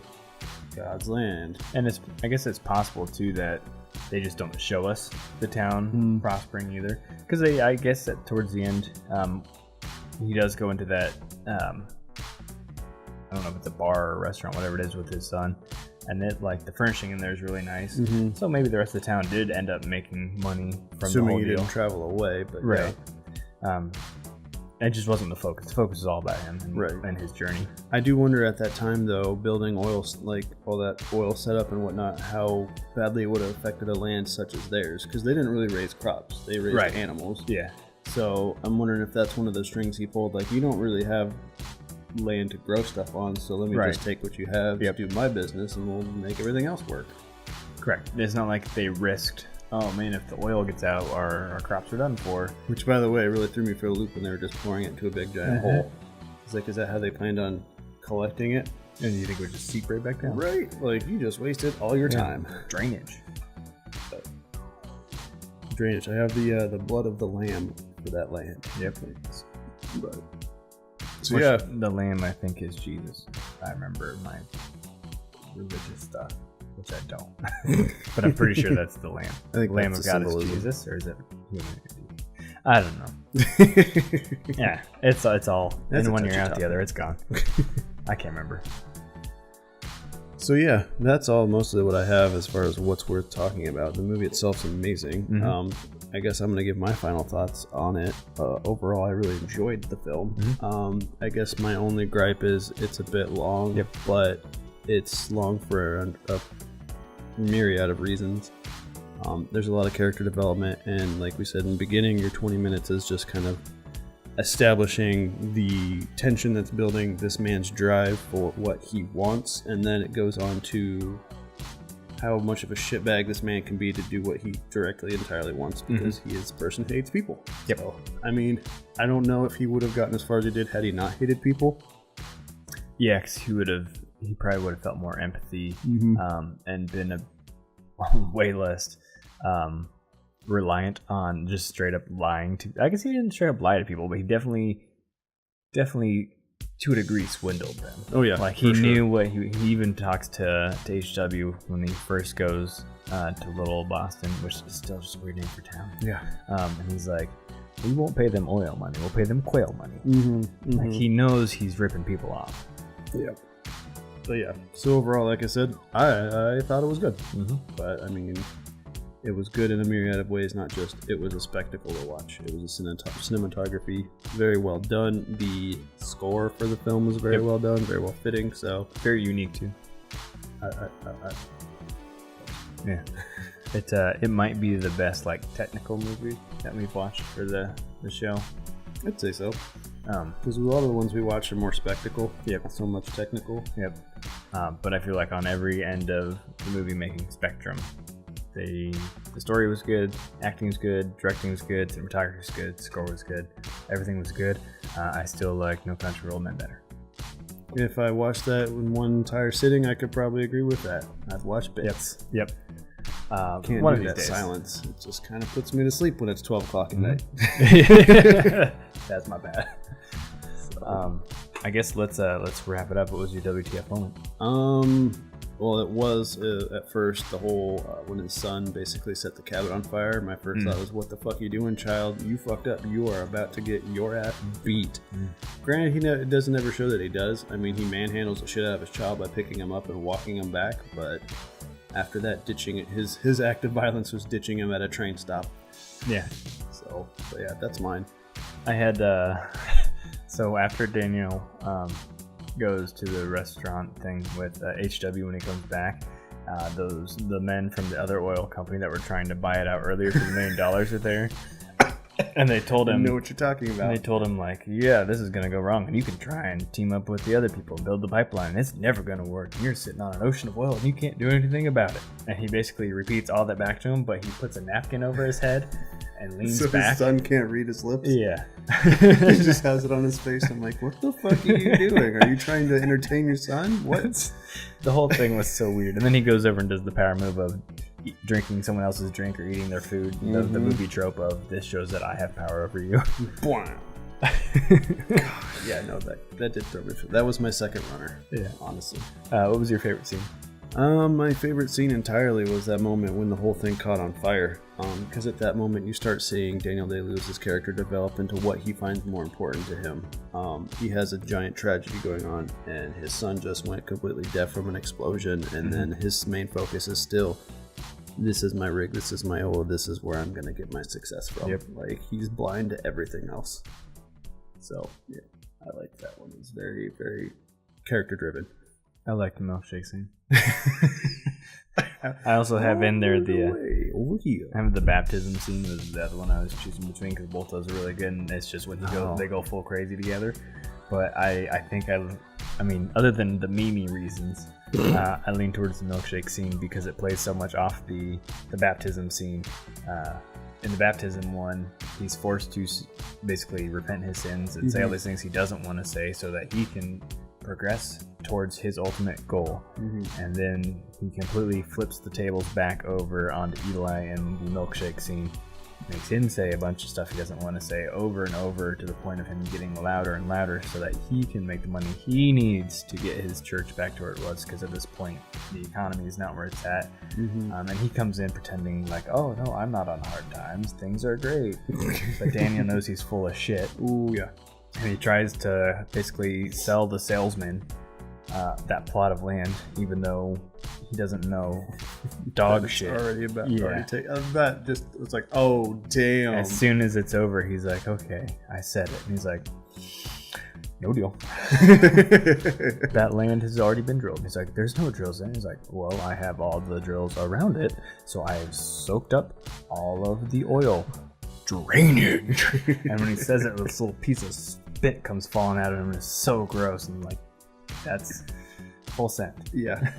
God's land. And I guess it's possible too that they just don't show us the town prospering either. Because I guess that towards the end, he does go into that. I don't know if it's a bar or a restaurant, whatever it is, with his son, and the furnishing in there is really nice. So maybe the rest of the town did end up making money from the whole deal. He didn't travel away, but right. It just wasn't the focus. The focus is all about him and his journey. I do wonder at that time, though, building oil, like all that oil setup and whatnot, how badly it would have affected a land such as theirs, because they didn't really raise crops; they raised animals. Yeah. So I'm wondering if that's one of the strings he pulled. Like, you don't really have land to grow stuff on, so let me just take what you have to do my business, and we'll make everything else work. Correct. It's not like they risked, oh man, if the oil gets out, our crops are done for. Which, by the way, really threw me for a loop when they were just pouring it into a big giant hole. It's like, is that how they planned on collecting it? And you think it would just seep right back down? Right. Like, you just wasted all your time. Drainage. Drainage. I have the blood of the lamb over that land. Yep. But so yeah, the lamb I think is Jesus. I remember my religious stuff, which I don't, but I'm pretty sure that's the lamb. I think Lamb of God is symbolism. Jesus, or is it humanity? I don't know. Yeah, it's all. That's in one a touchy ear out topic. the other. It's gone. I can't remember. So yeah, that's all mostly what I have as far as what's worth talking about. The movie itself's amazing. Mm-hmm. I guess I'm going to give my final thoughts on it. Overall, I really enjoyed the film. Mm-hmm. I guess my only gripe is it's a bit long, Yep. but it's long for a myriad of reasons. There's a lot of character development, and like we said in the beginning, your 20 minutes is just kind of establishing the tension that's building this man's drive for what he wants, and then it goes on to how much of a shitbag this man can be to do what he directly entirely wants, because he is a person who hates people. Yep. So, I mean, I don't know if he would have gotten as far as he did had he not hated people. Yeah, because he probably would have felt more empathy, and been a way less reliant on just straight up lying to. I guess he didn't straight up lie to people, but he definitely to a degree swindled them. Oh yeah, like he knew what he even talks to HW when he first goes to Little Boston, which is still just a weird name for town. Yeah. And he's like, we won't pay them oil money, we'll pay them quail money. Like he knows he's ripping people off. Yeah. But yeah, so overall, like I said, I thought it was good. But I mean, it was good in a myriad of ways, not just it was a spectacle to watch. It was a cinematography, very well done. The score for the film was very well done, very well fitting, so Very unique too. Yeah. It might be the best like technical movie that we've watched for the show. I'd say so. Because a lot of the ones we watch are more spectacle, not so much technical. But I feel like on every end of the movie making spectrum, the story was good, acting was good, directing was good, cinematography was good, score was good, everything was good. I still like No Country for Old Men better. If I watched that in one entire sitting, I could probably agree with that. I'd watch bits. Yep. Can't one do of these that days. Silence. It just kind of puts me to sleep when it's 12 o'clock at night. That's my bad. I guess let's wrap it up. What was your WTF moment? Well, it was at first the whole when his son basically set the cabin on fire. My first thought was, "What the fuck are you doing, child? You fucked up. You are about to get your ass beat." Granted, it doesn't ever show that he does. I mean, he manhandles the shit out of his child by picking him up and walking him back. But after that, ditching it, his act of violence was ditching him at a train stop. Yeah. So yeah, that's mine. I had so after Daniel goes to the restaurant thing with HW when he comes back, the men from the other oil company that were trying to buy it out earlier for $1 million are there, and they told him, I know what you're talking about. They told him like, yeah, this is gonna go wrong, and you can try and team up with the other people and build the pipeline. It's never gonna work. You're sitting on an ocean of oil and you can't do anything about it. And he basically repeats all that back to him, but he puts a napkin over his head and leans so back. His son can't read his lips? Yeah. He just has it on his face. I'm like, what the fuck are you doing? Are you trying to entertain your son? What? The whole thing was so weird. And then he goes over and does the power move of drinking someone else's drink or eating their food. The movie trope of, this shows that I have power over you. Wow. Yeah, no, that did throw me. That was my second runner. Yeah. Honestly. What was your favorite scene? My favorite scene entirely was that moment when the whole thing caught on fire. Because at that moment you start seeing Daniel Day-Lewis's character develop into what he finds more important to him. He has a giant tragedy going on, and his son just went completely deaf from an explosion, and then his main focus is still, this is my rig, this is my oil, this is where I'm going to get my success from. Yep. Like, he's blind to everything else. So, yeah, I like that one. It's very, very character-driven. I like the milkshake scene. I also have in there the baptism scene was the other one I was choosing between, because both those are really good, and it's just when they go full crazy together. But I think I mean, other than the Mimi reasons, I lean towards the milkshake scene because it plays so much off the baptism scene. In the baptism one, he's forced to basically repent his sins and say all these things he doesn't want to say so that he can progress towards his ultimate goal. And then he completely flips the tables back over onto Eli in the milkshake scene makes him say a bunch of stuff he doesn't want to say over and over to the point of him getting louder and louder so that he can make the money he needs to get his church back to where it was, because at this point the economy is not where it's at. And he comes in pretending like, oh no, I'm not on hard times, things are great. But Daniel knows he's full of shit. Ooh, yeah. And he tries to basically sell the salesman that plot of land, even though he doesn't know dog shit. Already about Yeah. that just it's like, oh damn. As soon as it's over, he's like, okay, I said it. And he's like, no deal. That land has already been drilled. He's like, there's no drills in it. He's like, well, I have all the drills around it, so I've soaked up all of the oil. Drainage. And when he says it, this little piece of spit comes falling out of him, and it's so gross. And like, that's full send. Yeah.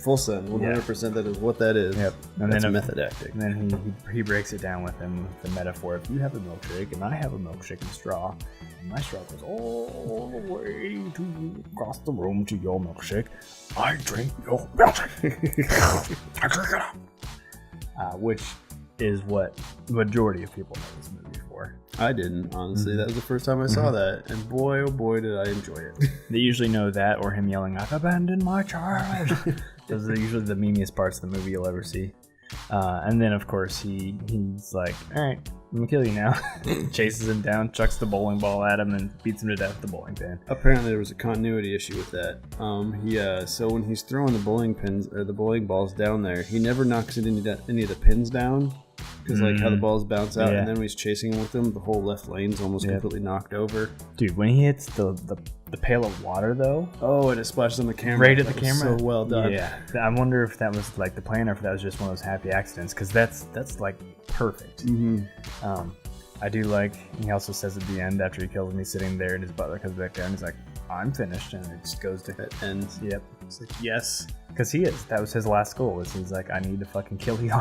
Full send. 100% that is what that is. Yep. And that's then method acting. And then he breaks it down with him with the metaphor of, you have a milkshake and I have a milkshake and straw, and my straw goes all the way to across the room to your milkshake. I drink your milkshake. I drink it up. Which is what the majority of people know this movie for. I didn't, honestly. That was the first time I saw that, and boy, oh boy, did I enjoy it. They usually know that, or him yelling, I've abandoned my child. Those are usually the memeiest parts of the movie you'll ever see. And then, of course, he's like, all right, I'm going to kill you now. Chases him down, chucks the bowling ball at him, and beats him to death with the bowling pin. Apparently, there was a continuity issue with that. So when he's throwing the bowling pins, or the bowling balls down there, he never knocks any of the pins down. Because like how the balls bounce out, and then when he's chasing with them, the whole left lane's almost completely knocked over. Dude, when he hits the pail of water, though, and it splashes on the camera. Right at the camera. So well done. Yeah, I wonder if that was like the plan, or if that was just one of those happy accidents. Because that's like perfect. I do like. He also says at the end, after he kills him, he's sitting there, and his butler comes back down. And he's like, "I'm finished," and it just goes to it ends. Yep. It's like, yes. Because he is. That was his last goal. Was he's like, I need to fucking kill you.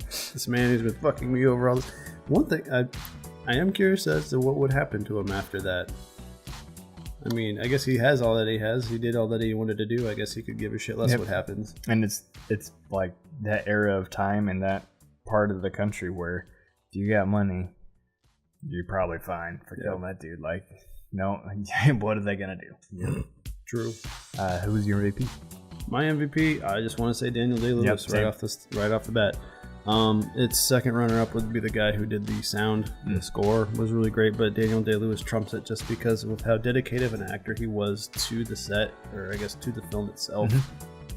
This man has been fucking me over all this. One thing, I am curious as to what would happen to him after that. I mean, I guess he has all that he has. He did all that he wanted to do. I guess he could give a shit less what happens. And it's like that era of time and that part of the country where if you got money, you're probably fine for killing that dude. Like, no, what are they gonna do? Yeah. True. Who was your MVP? My MVP, I just want to say Daniel Day-Lewis right off the bat. Its second runner-up would be the guy who did the sound. The score was really great, but Daniel Day-Lewis trumps it just because of how dedicated of an actor he was to the set, or I guess to the film itself.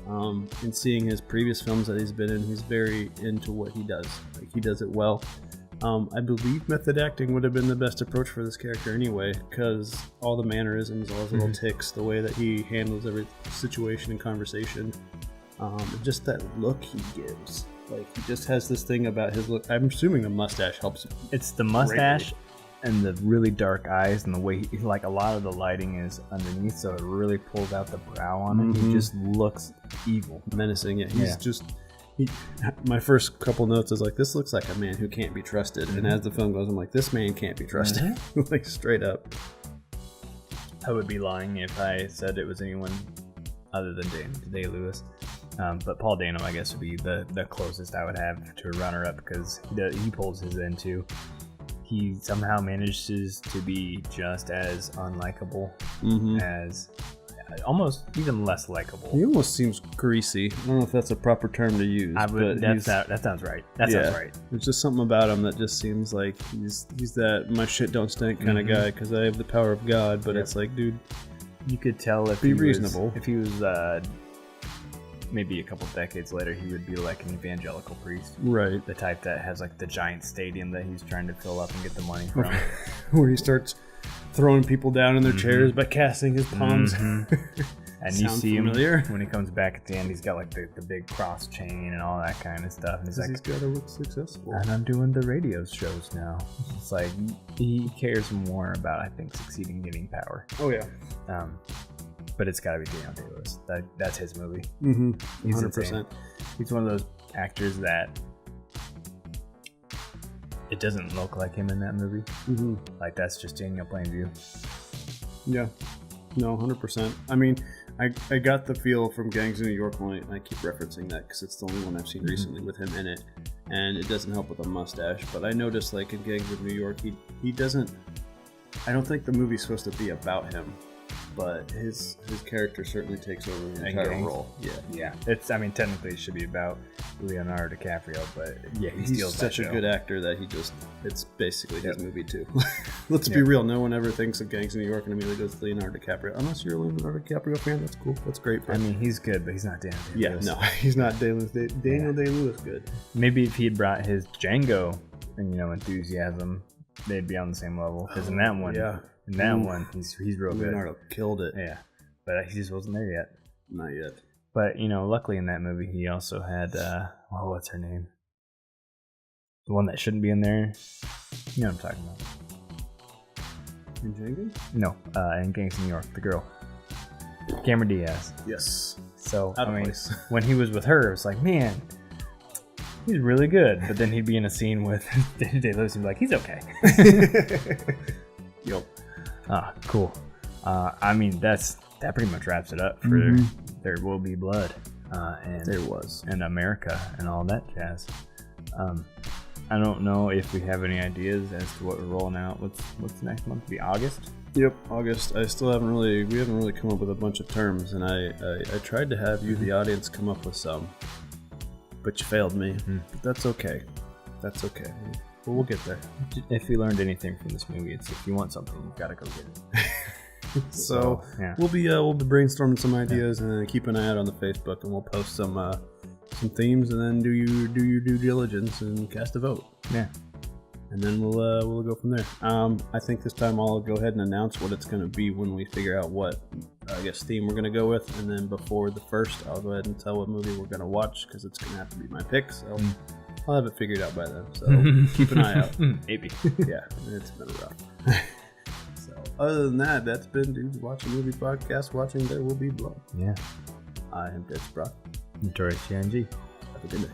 And seeing his previous films that he's been in, he's very into what he does. Like, he does it well. I believe method acting would have been the best approach for this character anyway, because all the mannerisms, all his little ticks, the way that he handles every situation and conversation, just that look he gives. Like, he just has this thing about his look. I'm assuming the mustache helps. It's the mustache and the really dark eyes, and the way he, like, a lot of the lighting is underneath, so it really pulls out the brow on him. He just looks evil, menacing. He's just. My first couple notes is like, this looks like a man who can't be trusted, and as the film goes, I'm like, this man can't be trusted. Like, straight up. I would be lying if I said it was anyone other than Day-Lewis. But Paul Dano, I guess, would be the closest I would have to a runner-up, because he pulls his end too. He somehow manages to be just as unlikable as... almost even less likable. He almost seems greasy. I don't know if that's a proper term to use. That sounds right. Sounds right. There's just something about him that just seems like he's that my shit don't stink kind of guy, because I have the power of God. But it's like, dude, you could tell if he was maybe a couple decades later, he would be like an evangelical priest, right? The type that has like the giant stadium that he's trying to fill up and get the money from, where he starts throwing people down in their chairs by casting his palms. And you see him when he comes back at the end, he's got like the big cross chain and all that kind of stuff. And he's got to look successful. And I'm doing the radio shows now. It's like he cares more about, I think, succeeding, getting power. Oh yeah. But it's got to be Daniel Day-Lewis. That's his movie. He's 100%. He's one of those actors that it doesn't look like him in that movie. Like, that's just Daniel Plainview. Yeah. No, 100%. I mean, I got the feel from Gangs of New York one, and I keep referencing that because it's the only one I've seen recently with him in it. and it doesn't help with a mustache. But I noticed, like in Gangs of New York, he doesn't. I don't think the movie's supposed to be about him, but his character certainly takes over the entire role. Yeah. Technically it should be about Leonardo DiCaprio, but yeah, he's such a good actor that it's basically his movie too. Let's be real. No one ever thinks of Gangs of New York and immediately goes to Leonardo DiCaprio. Unless you're a Leonardo DiCaprio fan, that's cool. That's great. I mean, he's good, but he's not Daniel Day-Lewis. No, he's not Daniel Day-Lewis good. Maybe if he'd brought his Django and enthusiasm, they'd be on the same level. Because in that one, he's real good. Leonardo killed it. Yeah, but he just wasn't there yet. Not yet. But luckily in that movie, he also had what's her name? The one that shouldn't be in there. You know what I'm talking about? In Django? No, in Gangs of New York, the girl, Cameron Diaz. Yes. So when he was with her, it was like, man, he's really good. But then he'd be in a scene with Daniel Day-Lewis and be like, he's okay. Yep. Cool. That pretty much wraps it up for There Will Be Blood. And there was. And Merica and all that jazz. I don't know if we have any ideas as to what we're rolling out. What's next month? Be August? Yep, August. We haven't really come up with a bunch of terms, and I tried to have you, the audience, come up with some, but you failed me. But that's okay. That's okay. Well, we'll get there. If we learned anything from this movie, it's if you want something, you've got to go get it. So we'll be brainstorming some ideas, and then keep an eye out on the Facebook, and we'll post some themes, and then do your due diligence and cast a vote. Yeah. And then we'll go from there. I think this time I'll go ahead and announce what it's going to be when we figure out what theme we're going to go with, and then before the first, I'll go ahead and tell what movie we're going to watch, because it's going to have to be my pick. So I'll have it figured out by then. So keep an eye out. Maybe. Yeah, it's been rough. So other than that, that's been Dudes Watch a Movie Podcast, watching There Will Be Blood. Yeah. I am Dead Sprock. Notorious TNG. Have a good day.